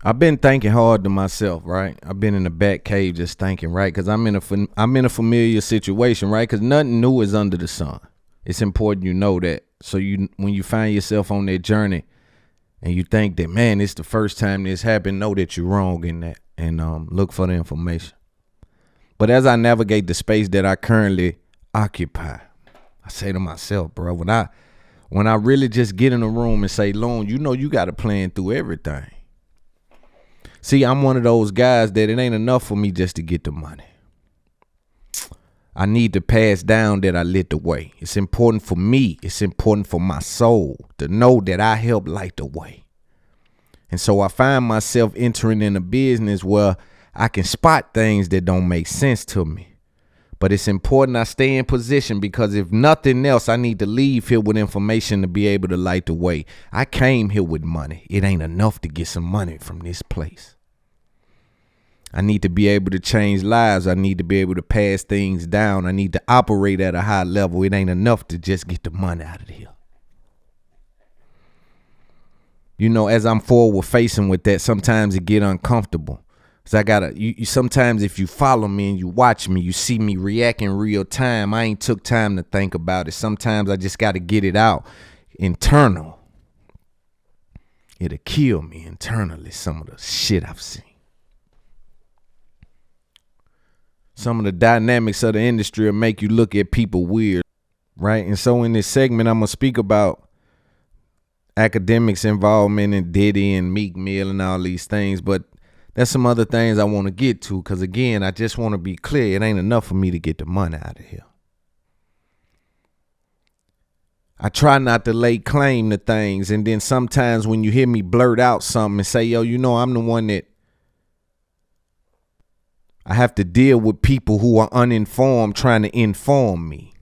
I've been thinking hard to myself, right? I've been in the back cave just thinking, right? Because I'm in a familiar situation, right? Because nothing new is under the sun. It's important you know that. So when you find yourself on that journey and you think that, man, it's the first time this happened, know that you're wrong in that, and look for the information. But as I navigate the space that I currently occupy, I say to myself, bro, when I really just get in a room and say, Loon, you got to plan through everything. See, I'm one of those guys that it ain't enough for me just to get the money. I need to pass down that I lit the way. It's important for me. It's important for my soul to know that I help light the way. And so I find myself entering in a business where I can spot things that don't make sense to me. But it's important I stay in position, because if nothing else, I need to leave here with information to be able to light the way. I came here with money. It ain't enough to get some money from this place. I need to be able to change lives. I need to be able to pass things down. I need to operate at a high level. It ain't enough to just get the money out of here. As I'm forward facing with that, sometimes it get uncomfortable. So sometimes if you follow me and you watch me, you see me react in real time. I ain't took time to think about it. Sometimes I just got to get it out internal. It'll kill me internally, some of the shit I've seen. Some of the dynamics of the industry will make you look at people weird, right? And so in this segment, I'm going to speak about Akademiks' involvement in Diddy and Meek Mill and all these things. But there's some other things I want to get to, because, again, I just want to be clear. It ain't enough for me to get the money out of here. I try not to lay claim to things. And then sometimes when you hear me blurt out something and say, yo, I'm the one that I have to deal with people who are uninformed trying to inform me.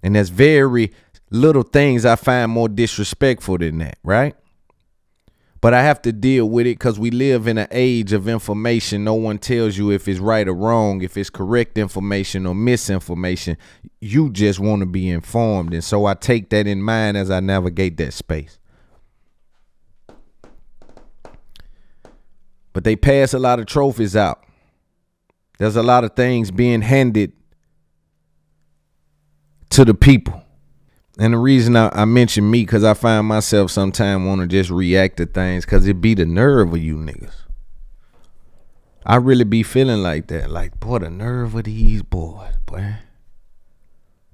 And there's very little things I find more disrespectful than that, right? But I have to deal with it because we live in an age of information. No one tells you if it's right or wrong, if it's correct information or misinformation. You just want to be informed. And so I take that in mind as I navigate that space. But they pass a lot of trophies out. There's a lot of things being handed to the people. And the reason I mention me, because I find myself sometimes want to just react to things, because it be the nerve of you niggas. I really be feeling like that. Like, boy, the nerve of these boys, boy.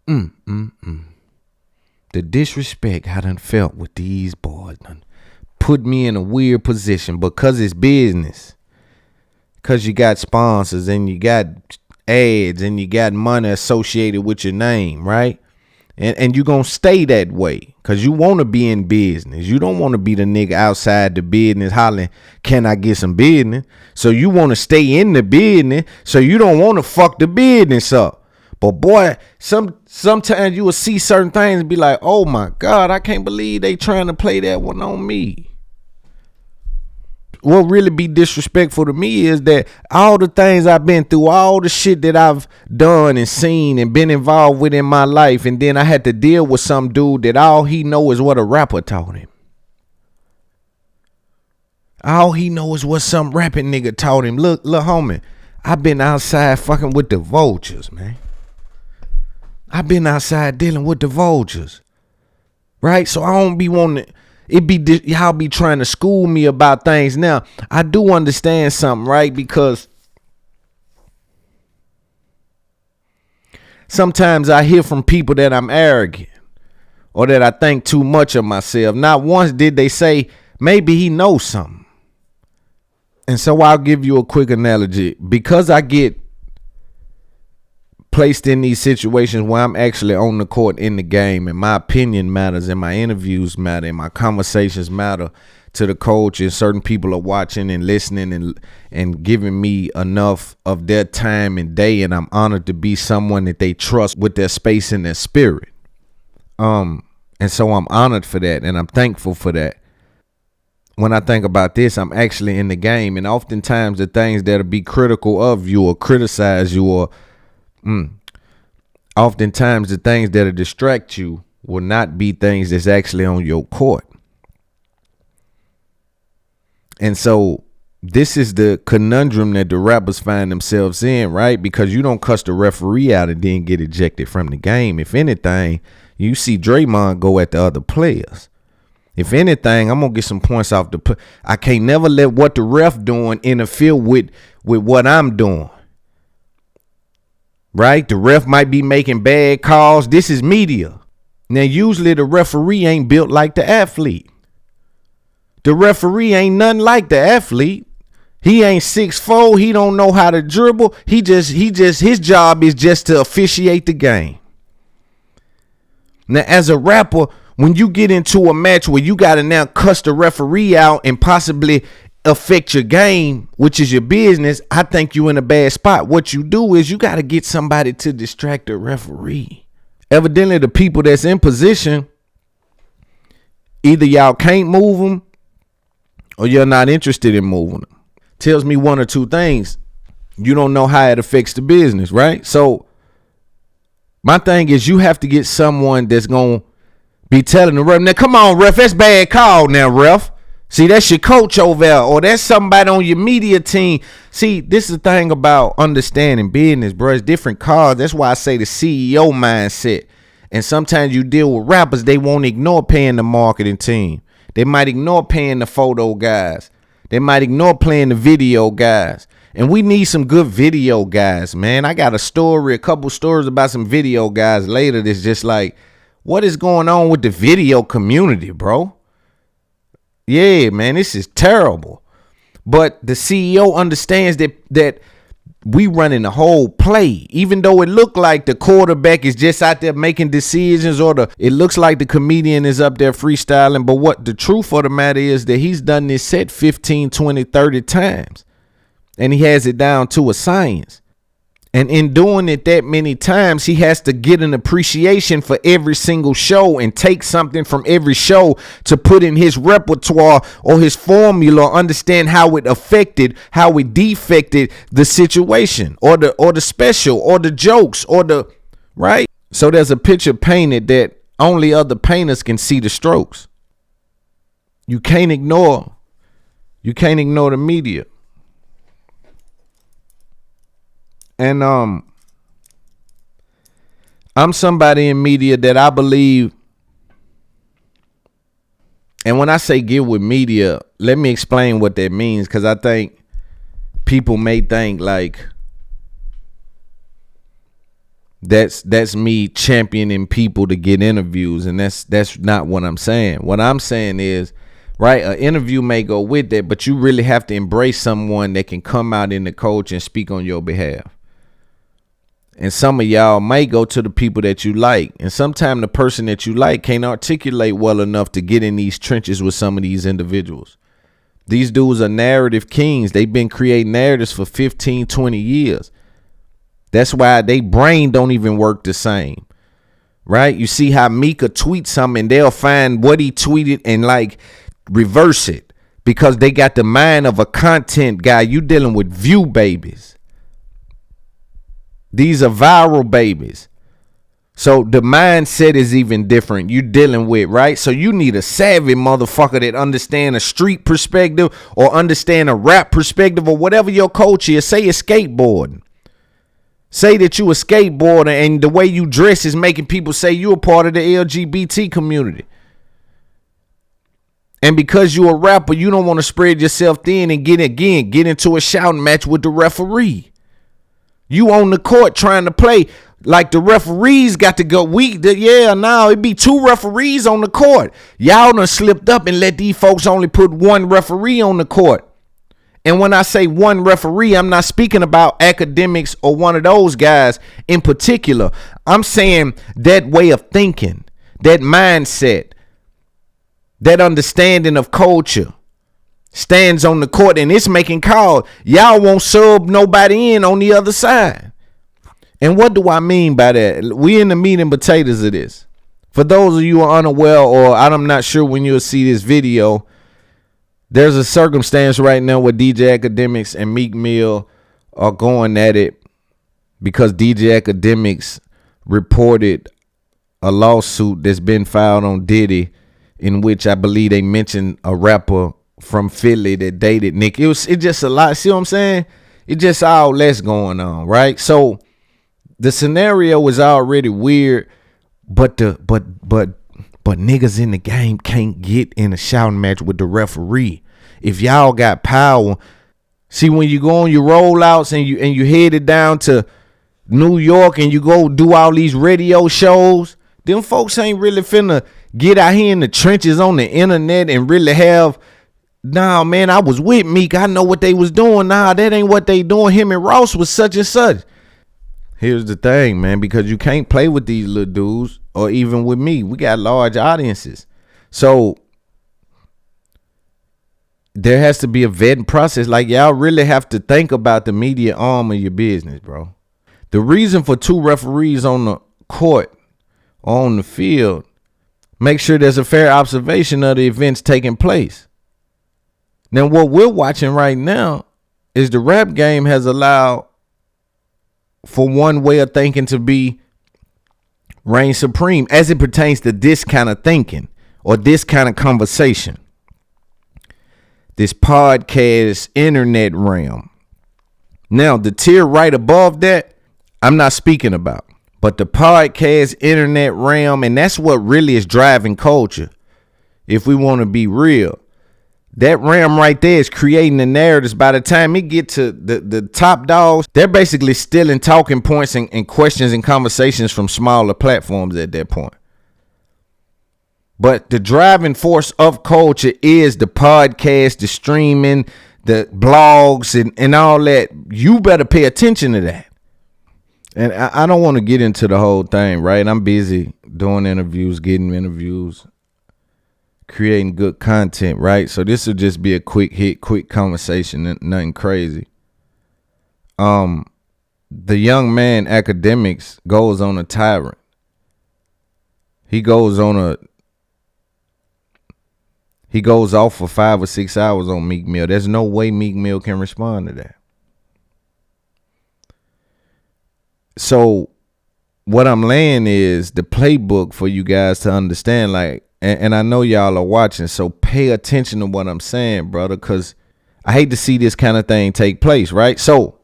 The disrespect I done felt with these boys done put me in a weird position, because it's business. Because you got sponsors and you got ads and you got money associated with your name, right? And you're going to stay that way because you want to be in business. You don't want to be the nigga outside the business hollering, can I get some business? So you want to stay in the business, so you don't want to fuck the business up. But boy, sometimes you will see certain things and be like, oh my God, I can't believe they trying to play that one on me. What really be disrespectful to me is that all the things I've been through, all the shit that I've done and seen and been involved with in my life, and then I had to deal with some dude that all he know is what a rapper taught him. All he know is what some rapping nigga taught him. Look, homie, I've been outside fucking with the vultures, man. I've been outside dealing with the vultures, right? So I don't be wanting to. Y'all be trying to school me about things. Now, I do understand something, right? Because sometimes I hear from people that I'm arrogant or that I think too much of myself. Not once did they say, maybe he knows something. And so I'll give you a quick analogy. Because I get placed in these situations where I'm actually on the court in the game, and my opinion matters, and my interviews matter, and my conversations matter to the coach, and certain people are watching and listening and giving me enough of their time and day, and I'm honored to be someone that they trust with their space and their spirit. And so I'm honored for that, and I'm thankful for that. When I think about this, I'm actually in the game, and oftentimes the things that'll be critical of you or criticize you or oftentimes the things that'll distract you will not be things that's actually on your court. And so this is the conundrum that the rappers find themselves in, right? Because you don't cuss the referee out and then get ejected from the game. If anything, you see Draymond go at the other players. If anything, I'm gonna get some points off the. I can't never let what the ref doing interfere with what I'm doing. Right? The ref might be making bad calls. This is media. Now, usually the referee ain't built like the athlete. The referee ain't nothing like the athlete. He ain't 6'4". He don't know how to dribble. His job is just to officiate the game. Now, as a rapper, when you get into a match where you got to now cuss the referee out and possibly affect your game, which is your business, I think you in a bad spot. What you do is you got to get somebody to distract the referee. Evidently, the people that's in position, either y'all can't move them or you're not interested in moving them. Tells me one or two things. You don't know how it affects the business, right? So my thing is you have to get someone that's going to be telling the ref, now come on, ref, that's bad call now, ref. See, that's your coach over there, or that's somebody on your media team. See, this is the thing about understanding business, bro. It's different calls. That's why I say the CEO mindset. And sometimes you deal with rappers, they won't ignore paying the marketing team. They might ignore paying the photo guys. They might ignore playing the video guys. And we need some good video guys, man. I got a couple stories about some video guys later that's just like, what is going on with the video community, bro? Yeah, man, this is terrible. But the CEO understands that we running the whole play. Even though it look like the quarterback is just out there making decisions, or it looks like the comedian is up there freestyling. But what the truth of the matter is that he's done this set 15, 20, 30 times. And he has it down to a science. And in doing it that many times, he has to get an appreciation for every single show and take something from every show to put in his repertoire or his formula, understand how it affected, how it defected the situation or the special or the jokes or the right. So there's a picture painted that only other painters can see the strokes. You can't ignore the media. And I'm somebody in media that I believe, and when I say get with media, let me explain what that means, because I think people may think like that's me championing people to get interviews, and that's not what I'm saying. What I'm saying is, right, an interview may go with that, but you really have to embrace someone that can come out in the coach and speak on your behalf. And some of y'all might go to the people that you like. And sometimes the person that you like can't articulate well enough to get in these trenches with some of these individuals. These dudes are narrative kings. They've been creating narratives for 15, 20 years. That's why they brain don't even work the same. Right? You see how Meek will tweet something and they'll find what he tweeted and like reverse it. Because they got the mind of a content guy. You dealing with view babies. These are viral babies. So the mindset is even different. You dealing with, right? So you need a savvy motherfucker that understand a street perspective or understand a rap perspective or whatever your coach is. Say it's skateboarding. Say that you a skateboarder and the way you dress is making people say you're a part of the LGBT community. And because you're a rapper, you don't want to spread yourself thin and get into a shouting match with the referee. You on the court trying to play like the referees got to go. It'd be two referees on the court. Y'all done slipped up and let these folks only put one referee on the court. And when I say one referee, I'm not speaking about Akademiks or one of those guys in particular. I'm saying that way of thinking, that mindset, that understanding of culture. Stands on the court and it's making calls. Y'all won't sub nobody in on the other side. And what do I mean by that? We in the meat and potatoes of this. For those of you who are unaware, or I'm not sure when you'll see this video, there's a circumstance right now where DJ Academics and Meek Mill are going at it because DJ Academics reported a lawsuit that's been filed on Diddy, in which I believe they mentioned a rapper from Philly that dated Nick. It just a lot. See what I'm saying? It just all less going on, right? So the scenario was already weird, but niggas in the game can't get in a shouting match with the referee. If y'all got power, see, when you go on your rollouts and you headed down to New York and you go do all these radio shows, them folks ain't really finna get out here in the trenches on the internet and really have, nah, man, I was with Meek, I know what they was doing. Nah, that ain't what they doing. Him and Ross was such and such. Here's the thing, man, because you can't play with these little dudes, or even with me. We got large audiences. So there has to be a vetting process. Like, y'all really have to think about the media arm of your business, bro. The reason for 2 referees on the court or on the field, make sure there's a fair observation of the events taking place. Now, what we're watching right now is the rap game has allowed for one way of thinking to be reign supreme as it pertains to this kind of thinking or this kind of conversation. This podcast internet realm. Now, the tier right above that, I'm not speaking about, but the podcast internet realm, and that's what really is driving culture. If we want to be real, that realm right there is creating the narratives. By the time it get to the top dogs, they're basically stealing talking points and questions and conversations from smaller platforms at that point. But the driving force of culture is the podcast, the streaming, the blogs, and all that. You better pay attention to that. And I don't want to get into the whole thing, right? I'm busy doing interviews, getting interviews, creating good content, right? So this will just be a quick hit, quick conversation, nothing crazy. The young man, Akademiks, goes on a tyrant. He goes off for 5 or 6 hours on Meek Mill. There's no way Meek Mill can respond to that. So what I'm laying is the playbook for you guys to understand, like, and I know y'all are watching, so pay attention to what I'm saying, brother, because I hate to see this kind of thing take place, right? So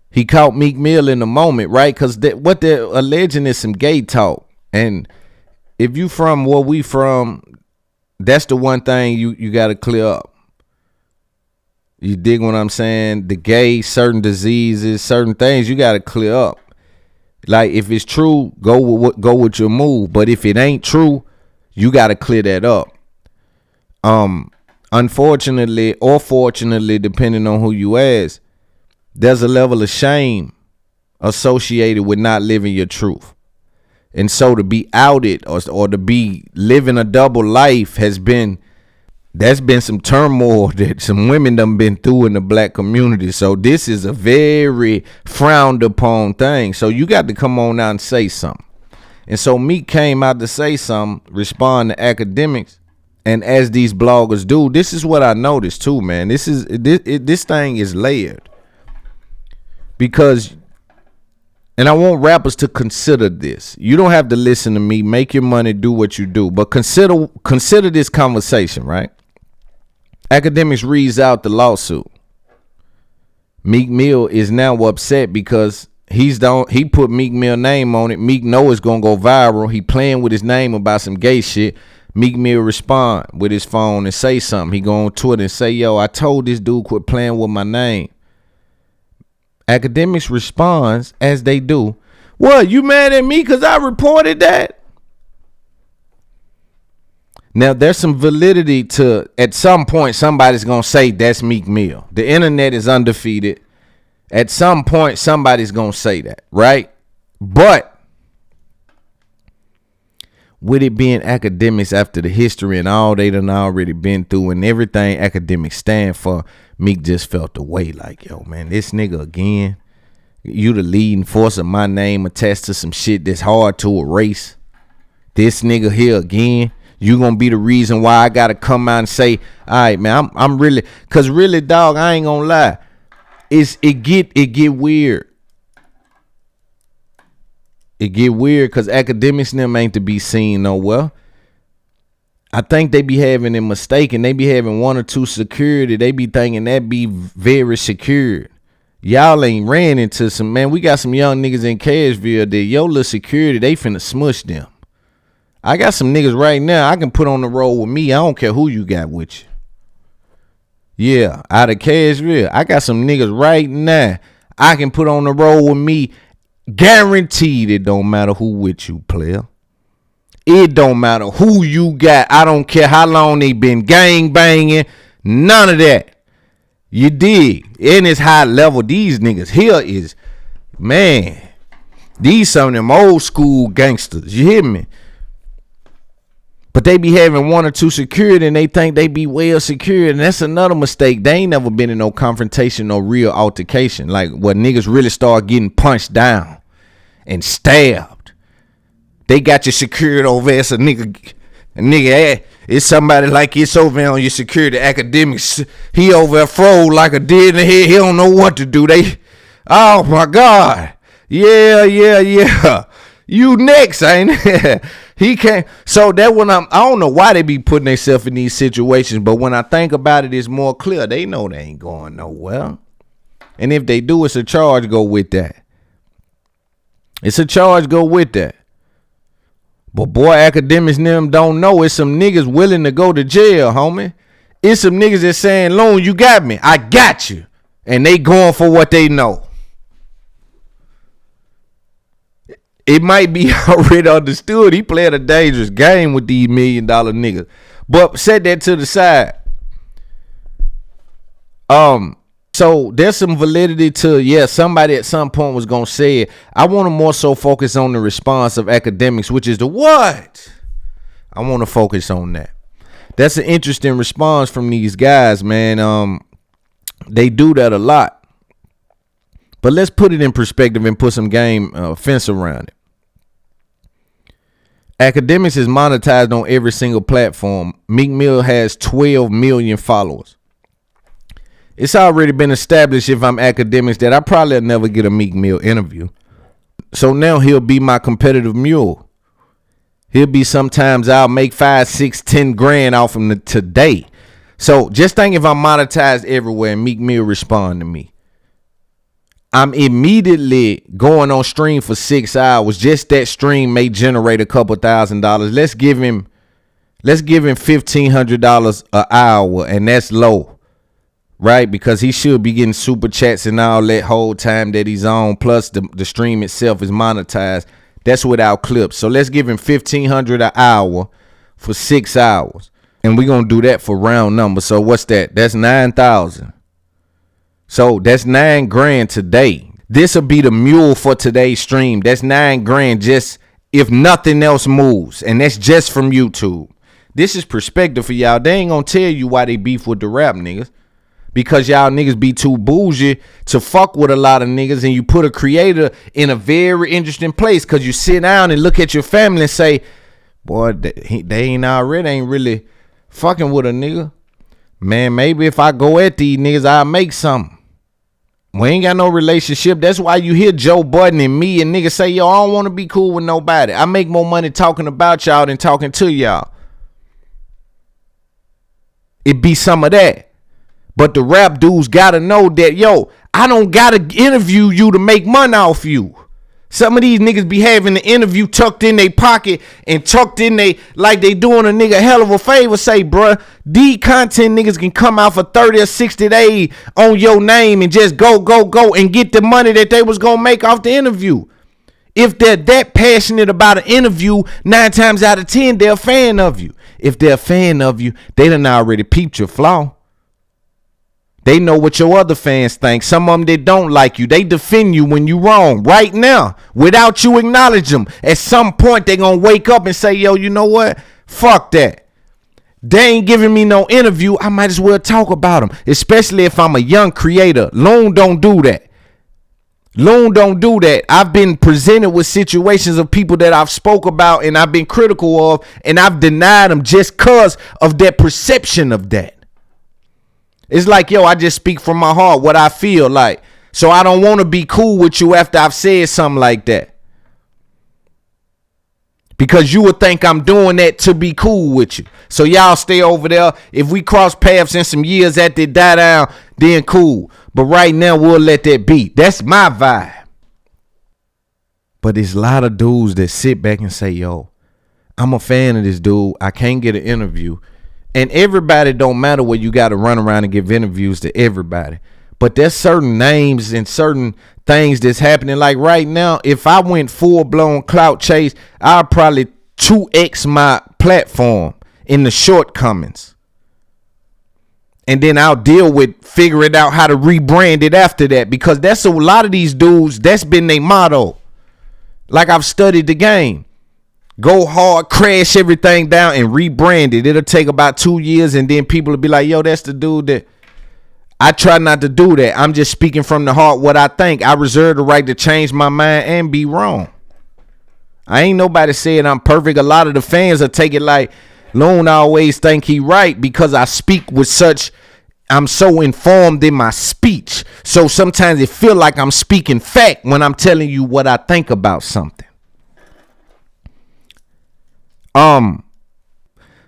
he caught Meek Mill in the moment, right? Because what they're alleging is some gay talk. And if you from where we from, that's the one thing you got to clear up. You dig what I'm saying? The gay, certain diseases, certain things you got to clear up. Like, if it's true, go with your move. But if it ain't true, you got to clear that up. Unfortunately or fortunately, depending on who you ask, there's a level of shame associated with not living your truth. And so to be outed or to be living a double life that's been some turmoil that some women done been through in the black community. So this is a very frowned upon thing. So you got to come on out and say something. And so Meek came out to say something, respond to Akademiks. And as these bloggers do, this is what I noticed too, man. This thing is layered. Because, and I want rappers to consider this. You don't have to listen to me, make your money, do what you do. But consider this conversation, right? Akademiks reads out the lawsuit. Meek Mill is now upset because he put Meek Mill name on it. Meek know it's gonna go viral. He playing with his name about some gay shit. Meek Mill respond with his phone and say something. He go on Twitter and say, yo, I told this dude quit playing with my name. Akademiks responds, as they do, what, you mad at me because I reported that? Now, there's some validity to, at some point, somebody's going to say that's Meek Mill. The internet is undefeated. At some point, somebody's going to say that, right? But with it being Akademiks after the history and all they done already been through and everything Akademiks stand for, Meek just felt the way like, yo, man, this nigga again, you the leading force of my name attached to some shit that's hard to erase. This nigga here again. You gonna be the reason why I gotta come out and say, all right, man, I'm really, cause really, dog, I ain't gonna lie. It get weird. It get weird cause Akademiks and them ain't to be seen nowhere. I think they be having it mistaken. They be having one or two security. They be thinking that be very secure. Y'all ain't ran into some, man, we got some young niggas in Cashville that your little security, they finna smush them. I got some niggas right now I can put on the road with me. I don't care who you got with you. Yeah, out of Cashville. I got some niggas right now I can put on the road with me. Guaranteed it don't matter who with you, player. It don't matter who you got. I don't care how long they been gang banging. None of that. You dig? In this high level, these niggas here is, man, these some of them old school gangsters. You hear me? But they be having one or two security and they think they be well secured. And that's another mistake. They ain't never been in no confrontation, no real altercation. Like where niggas really start getting punched down and stabbed. They got you secured over there. It's a nigga, it's somebody like it's over there on your security. Academics, he over there froze like a deer in the head. He don't know what to do. Oh my God. Yeah. You next, ain't it? He can't. So that when I don't know why they be putting themselves in these situations, but when I think about it, it's more clear. They know they ain't going nowhere. And if they do, it's a charge go with that. It's a charge go with that. But boy, academics and them don't know. It's some niggas willing to go to jail, homie. It's some niggas that saying, Loon, you got me. I got you. And they going for what they know. It might be already understood. He played a dangerous game with these $1 million niggas. But set that to the side. So there's some validity to, somebody at some point was going to say it. I want to more so focus on the response of Akademiks, which is the what? I want to focus on that. That's an interesting response from these guys, man. They do that a lot. But let's put it in perspective and put some game fence around it. Akademiks is monetized on every single platform. Meek Mill has 12 million followers. It's already been established if I'm Akademiks that I probably never get a Meek Mill interview. So now he'll be my competitive mule. He'll be sometimes I'll make 5, 6, 10 grand off him today. So just think if I'm monetized everywhere and Meek Mill respond to me. I'm immediately going on stream for 6 hours. Just that stream may generate a couple $1,000. Let's give him $1,500 an hour, and that's low. Right, because he should be getting super chats and all that whole time that he's on. Plus the stream itself is monetized. That's without clips. So let's give him $1,500 an hour for 6 hours, and we're gonna do that for round number. So what's that? That's 9,000. So that's 9 grand today. This will be the mule for today's stream. That's 9 grand just if nothing else moves, and that's just from YouTube. This is perspective for y'all. They ain't gonna tell you why they beef with the rap niggas. Because y'all niggas be too bougie to fuck with a lot of niggas, and you put a creator in a very interesting place because you sit down and look at your family and say, boy, they ain't really fucking with a nigga. Man, maybe if I go at these niggas, I'll make something. We ain't got no relationship. That's why you hear Joe Budden and me and niggas say, yo, I don't want to be cool with nobody. I make more money talking about y'all than talking to y'all. It be some of that. But the rap dudes gotta know that, yo, I don't gotta interview you to make money off you. Some of these niggas be having the interview tucked in their pocket and tucked in like they doing a nigga hell of a favor. Say, bruh, these content niggas can come out for 30 or 60 days on your name and just go and get the money that they was gonna make off the interview. If they're that passionate about an interview, 9 times out of 10, they're a fan of you. If they're a fan of you, they done already peeped your flaw. They know what your other fans think. Some of them that don't like you, they defend you when you wrong right now without you acknowledge them. At some point, they going to wake up and say, yo, you know what? Fuck that. They ain't giving me no interview. I might as well talk about them, especially if I'm a young creator. Loon don't do that. Loon don't do that. I've been presented with situations of people that I've spoke about and I've been critical of, and I've denied them just because of their perception of that. It's like, yo, I just speak from my heart what I feel like. So I don't want to be cool with you after I've said something like that. because you would think I'm doing that to be cool with you. So y'all stay over there. If we cross paths in some years after it die down, then cool. But right now, we'll let that be. That's my vibe. But there's a lot of dudes that sit back and say, yo, I'm a fan of this dude. I can't get an interview. And everybody don't matter where you got to run around and give interviews to everybody. But there's certain names and certain things that's happening. Like right now, if I went full-blown clout chase, I'll probably 2x my platform in the shortcomings. And then I'll deal with figuring out how to rebrand it after that. Because that's a lot of these dudes, that's been their motto. Like I've studied the game. Go hard, crash everything down, and rebrand it. It'll take about 2 years, and then people will be like, yo, that's the dude that... I try not to do that. I'm just speaking from the heart what I think. I reserve the right to change my mind and be wrong. I ain't nobody saying I'm perfect. A lot of the fans will take it like Loon always think he right because I speak with such... I'm so informed in my speech. So sometimes it feel like I'm speaking fact when I'm telling you what I think about something.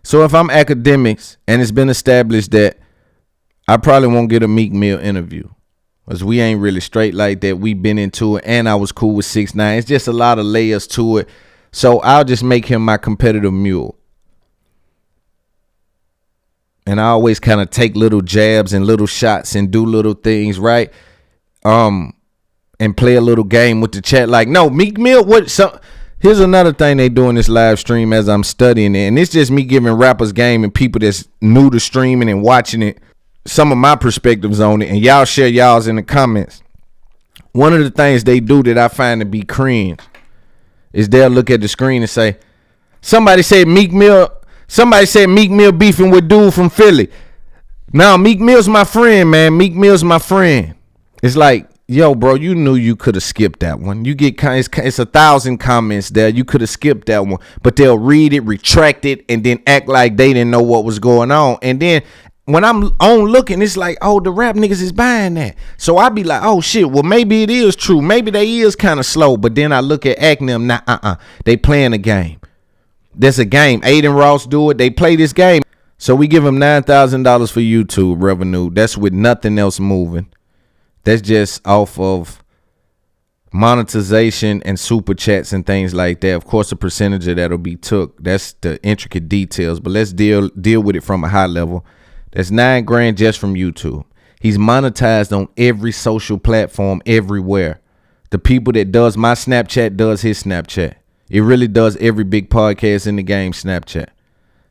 So if I'm Academics and it's been established that I probably won't get a Meek Mill interview because we ain't really straight like that. We've been into it, and I was cool with 6ix9ine. It's just a lot of layers to it. So I'll just make him my competitive mule. And I always kind of take little jabs and little shots and do little things, right? And play a little game with the chat. Like, no, Meek Mill, what? So here's another thing they do in this live stream as I'm studying it. And it's just me giving rappers game and people that's new to streaming and watching it some of my perspectives on it, and y'all share y'all's in the comments. One of the things they do that I find to be cringe is they'll look at the screen and say, somebody said Meek Mill beefing with dude from Philly. Now Meek Mill's my friend, man. Meek Mill's my friend. It's like, yo, bro, you knew you could have skipped that one. You get it's 1,000 comments there. You could have skipped that one, but they'll read it, retract it, and then act like they didn't know what was going on. And then when I'm on looking, it's like, oh, the rap niggas is buying that. So I be like, oh shit, well maybe it is true. Maybe they is kind of slow. But then I look at Academics, nah, they playing a game. There's a game. Aiden Ross do it. They play this game. So we give them $9,000 for YouTube revenue. That's with nothing else moving. That's just off of monetization and super chats and things like that. Of course, a percentage of that'll be took. That's the intricate details. But let's deal with it from a high level. That's $9 grand just from YouTube. He's monetized on every social platform everywhere. The people that does my Snapchat does his Snapchat. It really does every big podcast in the game Snapchat.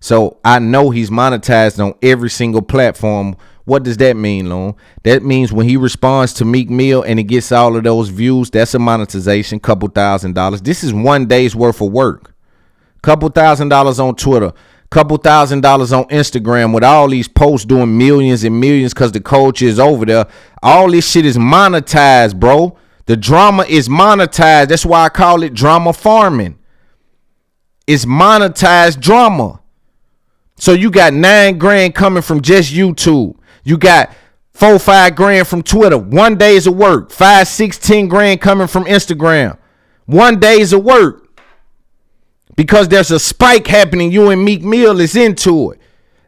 So I know he's monetized on every single platform. What does that mean, Loon? That means when he responds to Meek Mill and he gets all of those views, that's a monetization, couple $1,000s. This is 1 day's worth of work. Couple $1,000s on Twitter. Couple $1,000s on Instagram with all these posts doing millions and millions because the coach is over there. All this shit is monetized, bro. The drama is monetized. That's why I call it drama farming. It's monetized drama. So you got 9 grand coming from just YouTube. You got 4-5 grand from Twitter. 1 day's of work. 5, 6, 10 grand coming from Instagram. 1 day's of work. Because there's a spike happening, you and Meek Mill is into it.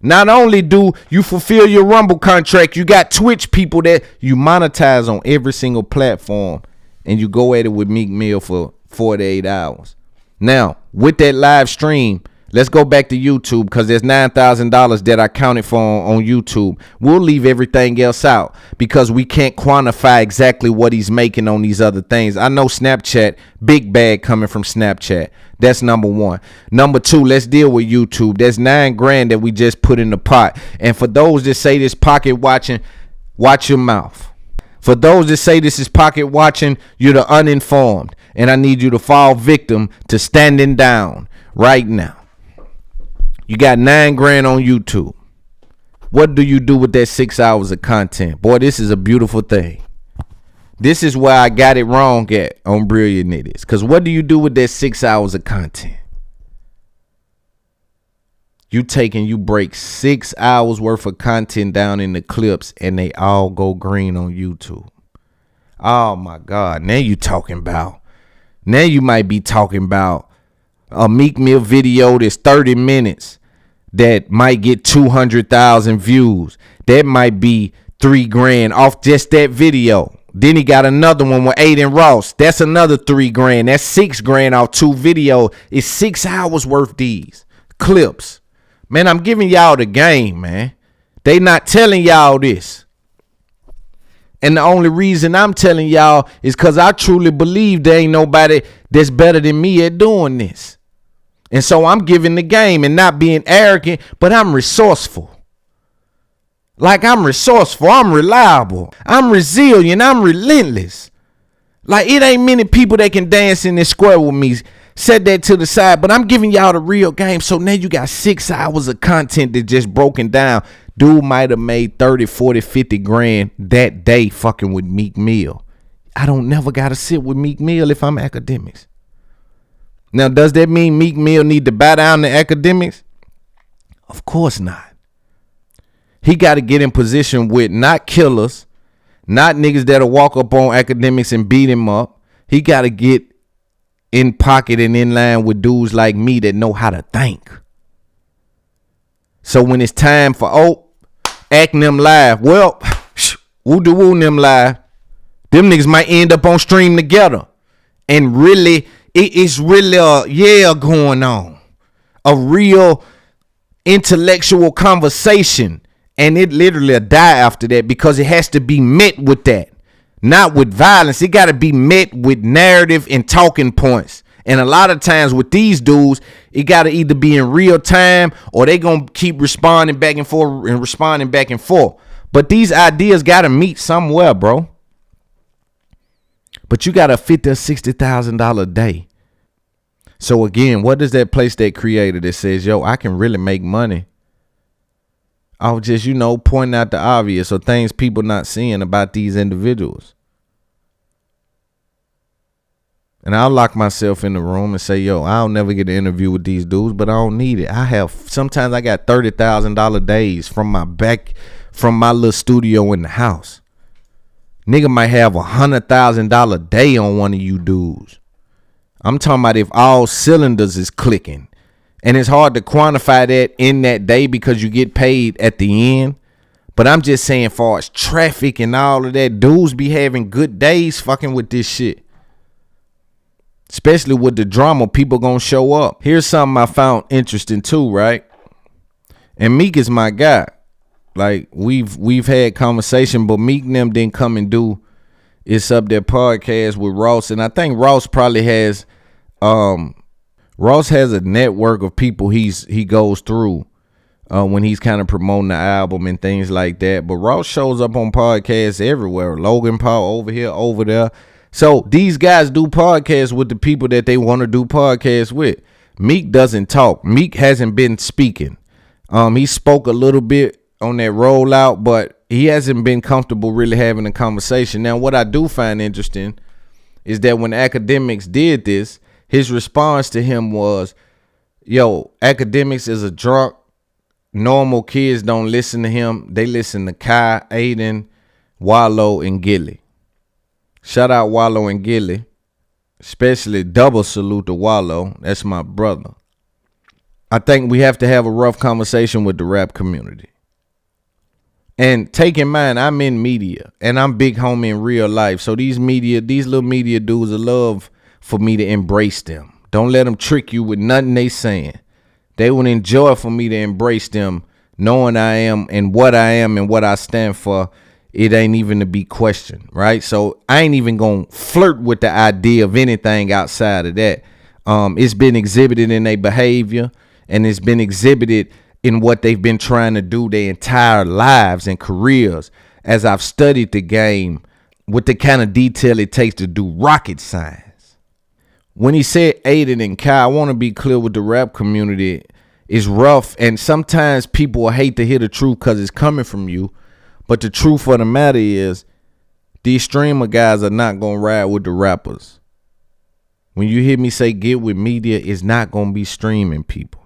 Not only do you fulfill your Rumble contract, you got Twitch people that you monetize on every single platform. And you go at it with Meek Mill for 48 hours. Now, with that live stream, let's go back to YouTube because there's $9,000 that I counted for on YouTube. We'll leave everything else out because we can't quantify exactly what he's making on these other things. I know Snapchat, big bag coming from Snapchat. That's number one. Number two, let's deal with YouTube. There's 9 grand that we just put in the pot. And for those that say this pocket watching, watch your mouth. For those that say this is pocket watching, you're the uninformed. And I need you to fall victim to standing down right now. You got 9 grand on YouTube. What do you do with that 6 hours of content? Boy, this is a beautiful thing. This is where I got it wrong at on Brilliant It Is. Because what do you do with that 6 hours of content? You break 6 hours worth of content down in the clips and they all go green on YouTube. Oh my God. Now you might be talking about A Meek Mill video that's 30 minutes that might get 200,000 views. That might be $3,000 off just that video. Then he got another one with Aiden Ross. That's another $3,000. That's $6,000 off 2 videos. It's 6 hours worth these clips. Man, I'm giving y'all the game, man. They not telling y'all this. And the only reason I'm telling y'all is because I truly believe there ain't nobody that's better than me at doing this. And so I'm giving the game and not being arrogant, but I'm resourceful. Like, I'm resourceful, I'm reliable, I'm resilient, I'm relentless. Like, it ain't many people that can dance in this square with me. Set that to the side, but I'm giving y'all the real game. So now you got 6 hours of content that just broken down. Dude might have made 30, 40, 50 grand that day fucking with Meek Mill. I don't never got to sit with Meek Mill if I'm Akademiks. Now, does that mean Meek Mill need to bow down to Akademiks? Of course not. He got to get in position with not killers, not niggas that'll walk up on Akademiks and beat him up. He got to get in pocket and in line with dudes like me that know how to think. So when it's time for, acting them live, well, woo them live. Them niggas might end up on stream together. And really, it's really a going on. A real intellectual conversation. And it literally die after that because it has to be met with that. Not with violence. It got to be met with narrative and talking points. And a lot of times with these dudes, it got to either be in real time or they going to keep responding back and forth. But these ideas got to meet somewhere, bro. But you got a $50,000 or $60,000 day. So again, what does that place that created that says, yo, I can really make money? I'll just, pointing out the obvious or things people not seeing about these individuals. And I'll lock myself in the room and say, yo, I'll never get an interview with these dudes, but I don't need it. Sometimes I got $30,000 days from my little studio in the house. Nigga might have $100,000 day on one of you dudes. I'm talking about if all cylinders is clicking. And it's hard to quantify that in that day because you get paid at the end. But I'm just saying, far as traffic and all of that, dudes be having good days fucking with this shit. Especially with the drama, people gonna show up. Here's something I found interesting too, right? And Meek is my guy. Like, we've had conversation, but Meek and them didn't come and do It's Up There podcast with Ross. And I think Ross probably has Ross has a network of people he goes through when he's kind of promoting the album and things like that. But Ross shows up on podcasts everywhere. Logan Paul over here, over there. So these guys do podcasts with the people that they want to do podcasts with. Meek doesn't talk. Meek hasn't been speaking. He spoke a little bit on that rollout, but he hasn't been comfortable really having a conversation. Now, what I do find interesting is that when Akademiks did this, his response to him was, yo, Akademiks is a drunk. Normal kids don't listen to him. They listen to Kai, Aiden, Wallow, and Gilly. Shout out Wallow and Gilly. Especially double salute to Wallow. That's my brother. I think we have to have a rough conversation with the rap community. And take in mind, I'm in media. And I'm big homie in real life. So these little media dudes will love for me to embrace them. Don't let them trick you with nothing they saying. They would enjoy for me to embrace them, knowing I am and what I stand for. It ain't even to be questioned, right? So I ain't even gonna flirt with the idea of anything outside of that. It's been exhibited in their behavior, and it's been exhibited in what they've been trying to do their entire lives and careers. As I've studied the game with the kind of detail it takes to do rocket science. When he said Aiden and Kai, I want to be clear with the rap community. It's rough, and sometimes people will hate to hear the truth because it's coming from you. But the truth of the matter is, these streamer guys are not going to ride with the rappers. When you hear me say get with media, it's not going to be streaming people.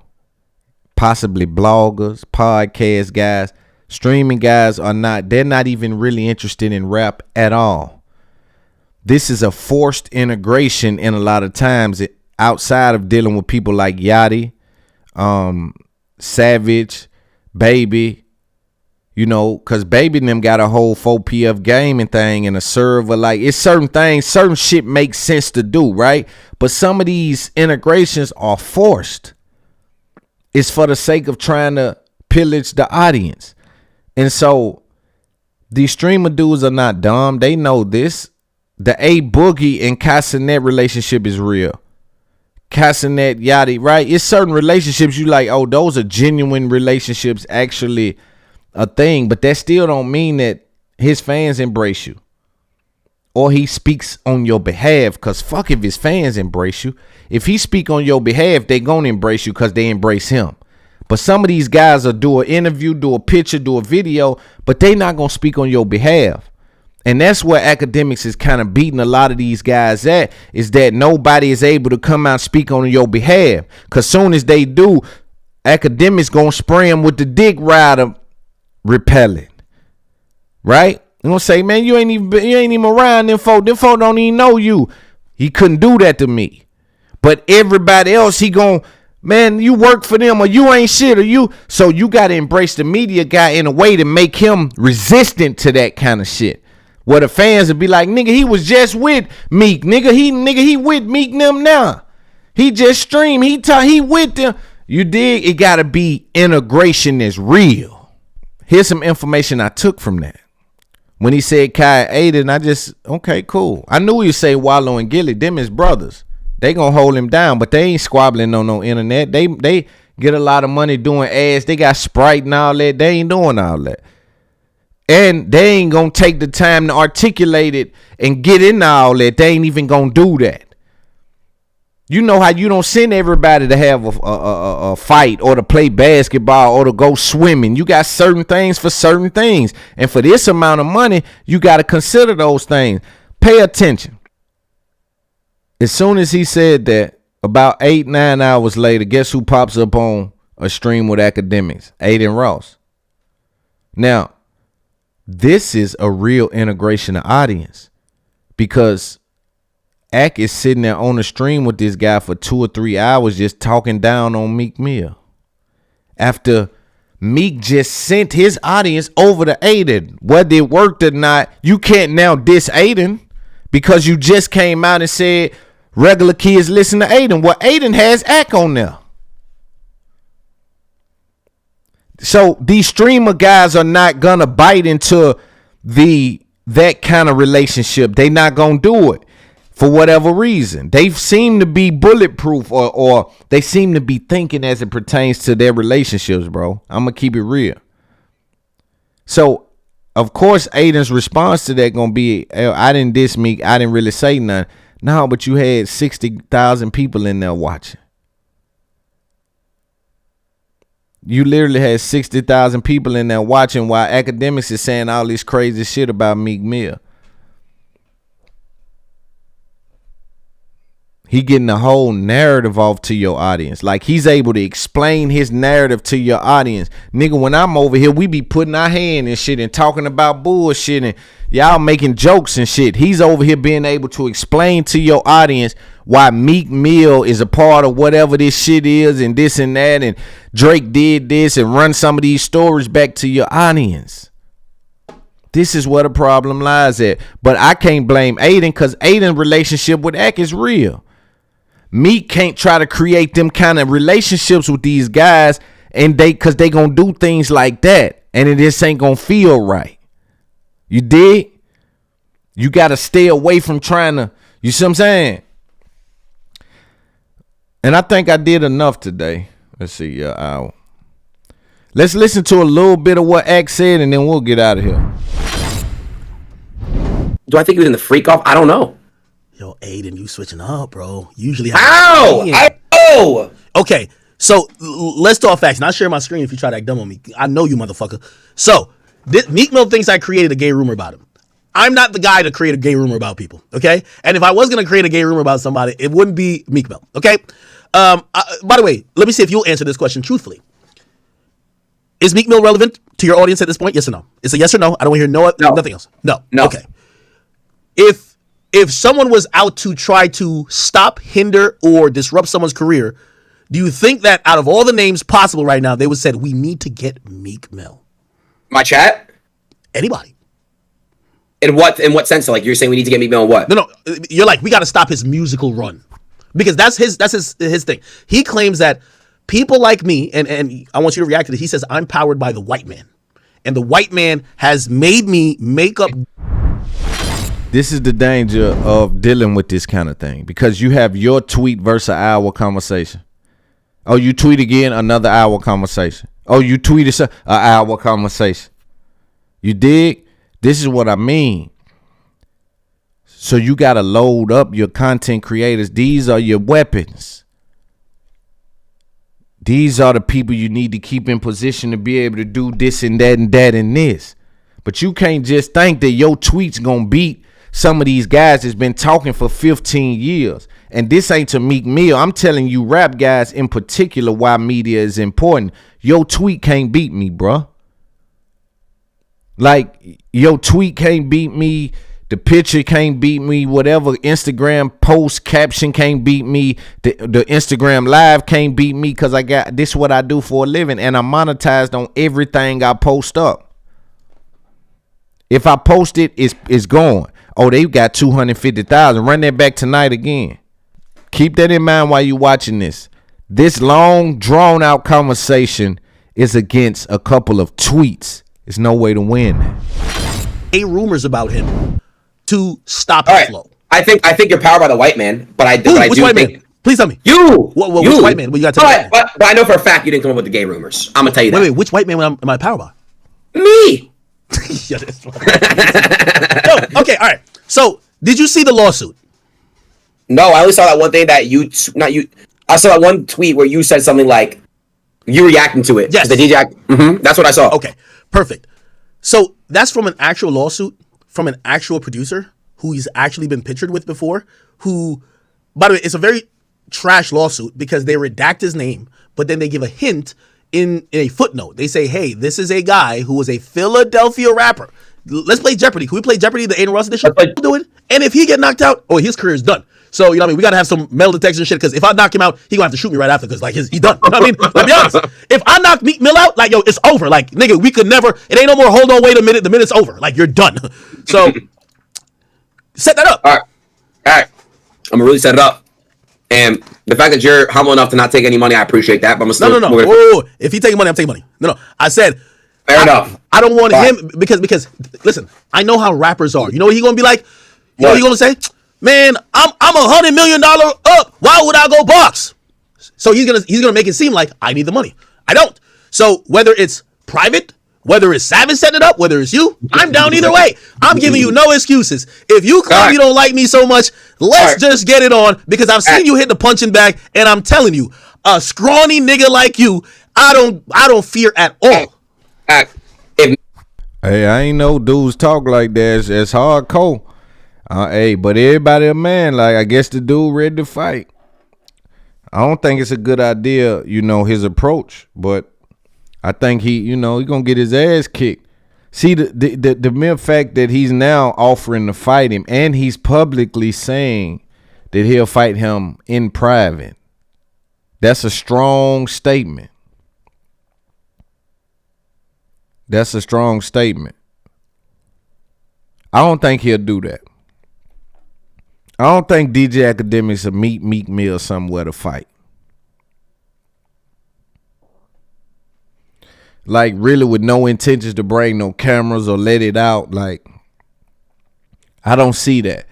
Possibly bloggers, podcast guys. Streaming guys they're not even really interested in rap at all. This is a forced integration in a lot of times outside of dealing with people like Yachty, Savage, Baby, you know, because Baby and them got a whole 4PF gaming thing and a server. Like, it's certain things, certain shit makes sense to do, right? But some of these integrations are forced. It's for the sake of trying to pillage the audience. And so these streamer dudes are not dumb. They know this. The A Boogie and Casanet relationship is real. Casanet, Yachty, right? It's certain relationships you like, oh, those are genuine relationships, actually a thing. But that still don't mean that his fans embrace you or he speaks on your behalf. Because fuck if his fans embrace you. If he speak on your behalf, they gonna embrace you because they embrace him. But some of these guys will do an interview, do a picture, do a video, but they not gonna speak on your behalf. And that's where Akademiks is kind of beating a lot of these guys at, is that nobody is able to come out and speak on your behalf. Because soon as they do, Akademiks gonna spray them with the dick rider repellent. Right? They're gonna say, man, you ain't even around them folk. Them folk don't even know you. He couldn't do that to me. But everybody else, he gonna, man, you work for them or you ain't shit or you. So you got to embrace the media guy in a way to make him resistant to that kind of shit. Where the fans would be like, nigga, he was just with Meek. Nigga, he with Meek them now. He just streamed. He with them. You dig? It got to be integration that's real. Here's some information I took from that. When he said Kai Aiden, I just, okay, cool. I knew he'd say Wallow and Gilly. Them his brothers. They gonna hold him down, but they ain't squabbling on no internet. They get a lot of money doing ads. They got Sprite and all that. They ain't doing all that. And they ain't gonna take the time to articulate it and get into all that. They ain't even gonna do that. You know how you don't send everybody to have a fight or to play basketball or to go swimming. You got certain things for certain things. And for this amount of money, you got to consider those things. Pay attention. As soon as he said that, about 8-9 hours later, guess who pops up on a stream with Akademiks? Aiden Ross. Now, this is a real integration of audience because Ak is sitting there on the stream with this guy for 2 or 3 hours just talking down on Meek Mill. After Meek just sent his audience over to Aiden. Whether it worked or not, you can't now diss Aiden because you just came out and said regular kids listen to Aiden. Well, Aiden has Ak on there. So these streamer guys are not gonna bite into that kind of relationship. They not gonna do it for whatever reason. They seem to be bulletproof or they seem to be thinking as it pertains to their relationships, bro. I'm gonna keep it real. So of course Aiden's response to that gonna be, I didn't diss Meek, I didn't really say nothing. No, but you had 60,000 people in there watching. You literally had 60,000 people in there watching while Akademiks is saying all this crazy shit about Meek Mill. He getting the whole narrative off to your audience. Like he's able to explain his narrative to your audience. Nigga, when I'm over here, we be putting our hand and shit and talking about bullshit and y'all making jokes and shit. He's over here being able to explain to your audience why Meek Mill is a part of whatever this shit is and this and that and Drake did this and run some of these stories back to your audience. This is where the problem lies at. But I can't blame Aiden because Aiden's relationship with Ak is real. Meek can't try to create them kind of relationships with these guys and because they gonna do things like that and it just ain't gonna feel right. You dig? You gotta stay away from trying to, you see what I'm saying? And I think I did enough today. Let's see, let's listen to a little bit of what Ak said and then we'll get out of here. Do I think he was in the freak off? I don't know. Yo, Aiden, you switching up, bro. Usually Ow! Okay, so let's talk facts. And I'll share my screen if you try to act dumb on me. I know you, motherfucker. So, Meek Mill thinks I created a gay rumor about him. I'm not the guy to create a gay rumor about people, okay? And if I was going to create a gay rumor about somebody, it wouldn't be Meek Mill, okay? By the way, let me see if you'll answer this question truthfully. Is Meek Mill relevant to your audience at this point? Yes or no? It's a yes or no. I don't want to hear nothing else. No. Okay. If if someone was out to try to stop, hinder, or disrupt someone's career, do you think that out of all the names possible right now, they would said, we need to get Meek Mill? My chat? Anybody. In what sense? Like, you're saying we need to get Meek Mill in what? No. You're like, we got to stop his musical run. Because that's his thing. He claims that people like me, and I want you to react to this. He says, I'm powered by the white man. And the white man has made me make up. This is the danger of dealing with this kind of thing, because you have your tweet versus an hour conversation. Oh, you tweet again, another hour conversation. Oh, you tweeted an hour conversation. You dig? This is what I mean. So you got to load up your content creators. These are your weapons. These are the people you need to keep in position to be able to do this and that and that and this. But you can't just think that your tweet's going to beat some of these guys that's been talking for 15 years. And this ain't to Meek Mill. I'm telling you, rap guys in particular, why media is important. Your tweet can't beat me, bruh. Like, your tweet can't beat me. The picture can't beat me. Whatever Instagram post caption can't beat me. The Instagram live can't beat me, because I got this is what I do for a living, and I'm monetized on everything I post up. If I post it, it's gone. Oh, they got 250,000. Run that back tonight again. Keep that in mind while you're watching this. This long, drawn out conversation is against a couple of tweets. There's no way to win that. Rumors about him to stop All the right. flow. I think you're powered by the white man, but I do Which white think man? Please tell me. you. Which white man? What you got to tell me? But I know for a fact you didn't come up with the gay rumors. I'm gonna tell you that. Wait, which white man am I powered by? Me. Yo, okay, all right. So, did you see the lawsuit? No, I only saw that one thing that I saw that one tweet where you said something like you reacting to it. Yes. The DJ. That's what I saw. Okay, perfect. So that's from an actual lawsuit from an actual producer who he's actually been pictured with before. Who, by the way, it's a very trash lawsuit because they redact his name, but then they give a hint in a footnote. They say, hey, this is a guy who was a Philadelphia rapper. Let's play Jeopardy. Can we play Jeopardy, the Aiden Ross edition? Do it. And if he get knocked out, his career is done. So, you know what I mean? We got to have some metal detection shit, because if I knock him out, he going to have to shoot me right after, because, like, he's done. You know what I mean? Let's be honest. If I knock Meek Mill out, like, yo, it's over. Like, nigga, we could never, it ain't no more, hold on, wait a minute, the minute's over. Like, you're done. So, set that up. All right. I'm going to really set it up. And the fact that you're humble enough to not take any money, I appreciate that. But I'm still, No. Whoa. If he taking money, I'm taking money. No. I said, fair enough. I don't want him, because, listen, I know how rappers are. You know what he going to be like? You know what he going to say? Man, I'm $100 million up. Why would I go box? So he's gonna make it seem like I need the money. I don't. So whether it's private, whether it's Savage setting it up, whether it's you, I'm down either way. I'm giving you no excuses. If you claim you don't like me so much, let's just get it on, because I've seen you hit the punching bag, and I'm telling you, a scrawny nigga like you, I don't fear at all. Hey, I ain't know dudes talk like that. It's hardcore. Hey, but everybody a man. Like, I guess the dude ready to fight. I don't think it's a good idea, his approach. But I think he gonna get his ass kicked. See, the mere fact that he's now offering to fight him, and he's publicly saying that he'll fight him in private. That's a strong statement. That's a strong statement. I don't think he'll do that. I don't think DJ Akademiks will meet Meek Mill somewhere to fight. Like, really, with no intentions to bring no cameras or let it out. Like, I don't see that.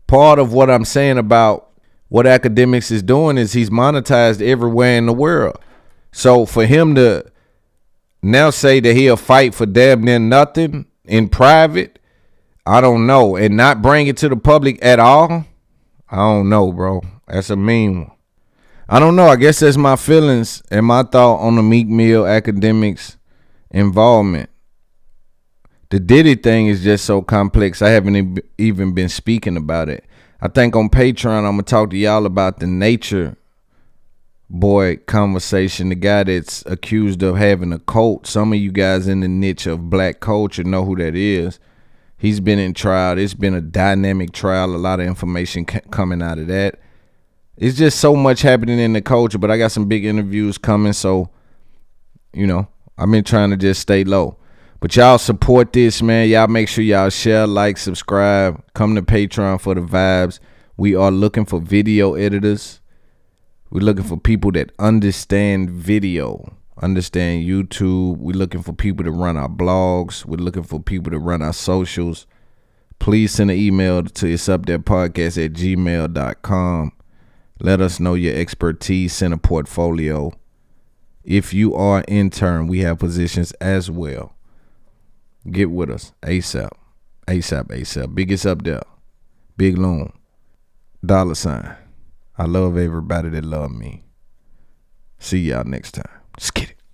Part of what I'm saying about what Akademiks is doing is he's monetized everywhere in the world. So for him to now say that he'll fight for damn near nothing in private, I don't know. And not bring it to the public at all, I don't know, bro. That's a mean one. I don't know. I guess that's my feelings and my thought on the Meek Mill Akademiks involvement. The Diddy thing is just so complex. I haven't even been speaking about it. I think on Patreon, I'm going to talk to y'all about the Nature Boy conversation. The guy that's accused of having a cult. Some of you guys in the niche of black culture know who that is. He's been in trial. It's been a dynamic trial. A lot of information coming out of that. It's just so much happening in the culture, but I got some big interviews coming, so, you know, I've been trying to just stay low. But y'all support this, man. Y'all make sure y'all share, like, subscribe. Come to Patreon for the vibes. We are looking for video editors. We're looking for people that understand video, understand YouTube. We're looking for people to run our blogs. We're looking for people to run our socials. Please send an email to itsuptherepodcast@gmail.com. Let us know your expertise. Send a portfolio. If you are an intern, we have positions as well. Get with us ASAP. ASAP. Biggest up there. Big Loon. $. I love everybody that love me. See y'all next time. Just kidding.